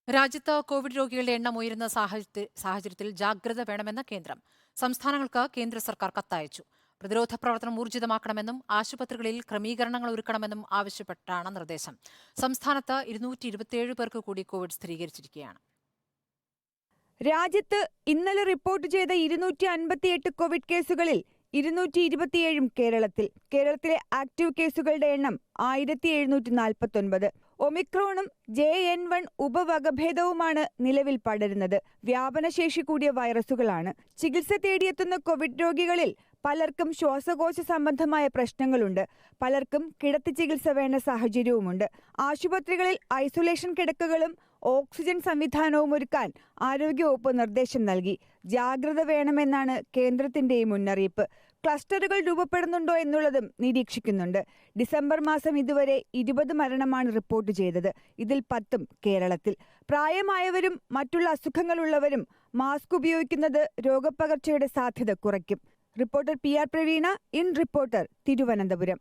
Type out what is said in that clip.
രാജ്യത്ത് കോവിഡ് രോഗികളുടെ എണ്ണം ഉയരുന്ന സാഹചര്യത്തിൽ ജാഗ്രത വേണമെന്ന് കേന്ദ്രം. സംസ്ഥാനങ്ങൾക്ക് കേന്ദ്ര സർക്കാർ കത്തയച്ചു. പ്രതിരോധ പ്രവർത്തനം ഊർജിതമാക്കണമെന്നും ആശുപത്രികളിൽ ക്രമീകരണങ്ങൾ ഒരുക്കണമെന്നും ആവശ്യപ്പെട്ടാണ് നിർദ്ദേശം. സംസ്ഥാനത്ത് 227 പേർക്ക് കൂടി കോവിഡ് സ്ഥിരീകരിച്ചിരിക്കുകയാണ്. രാജ്യത്ത് ഇന്നലെ റിപ്പോർട്ട് ചെയ്ത 258 കോവിഡ് കേസുകളിൽ 227 കേരളത്തിലെ ആക്റ്റീവ് കേസുകളുടെ എണ്ണം 1749. ഒമിക്രോണും JN1 ഉപവകഭേദവുമാണ് നിലവിൽ പടരുന്നത്. വ്യാപനശേഷി കൂടിയ വൈറസുകളാണ്. ചികിത്സ തേടിയെത്തുന്ന കോവിഡ് രോഗികളിൽ പലർക്കും ശ്വാസകോശ സംബന്ധമായ പ്രശ്നങ്ങളുണ്ട്. പലർക്കും കിടത്തി ചികിത്സ വേണ്ട സാഹചര്യവുമുണ്ട്. ആശുപത്രികളിൽ ഐസൊലേഷൻ കിടക്കകളും ഓക്സിജൻ സംവിധാനവും ഒരുക്കാൻ ആരോഗ്യവകുപ്പ് നിർദ്ദേശം നൽകി. ജാഗ്രത വേണമെന്നാണ് കേന്ദ്രത്തിന്റെയും മുന്നറിയിപ്പ്. ക്ലസ്റ്ററുകൾ രൂപപ്പെടുന്നുണ്ടോ എന്നുള്ളതും നിരീക്ഷിക്കുന്നുണ്ട്. ഡിസംബർ മാസം ഇതുവരെ 20 മരണമാണ് റിപ്പോർട്ട് ചെയ്തത്. ഇതിൽ 10 കേരളത്തിൽ. പ്രായമായവരും മറ്റുള്ള അസുഖങ്ങളുള്ളവരും മാസ്ക് ഉപയോഗിക്കുന്നത് രോഗപകർച്ചയുടെ സാധ്യത കുറയ്ക്കും. Reporter PR Praveena, in reporter, Thiruvananthapuram.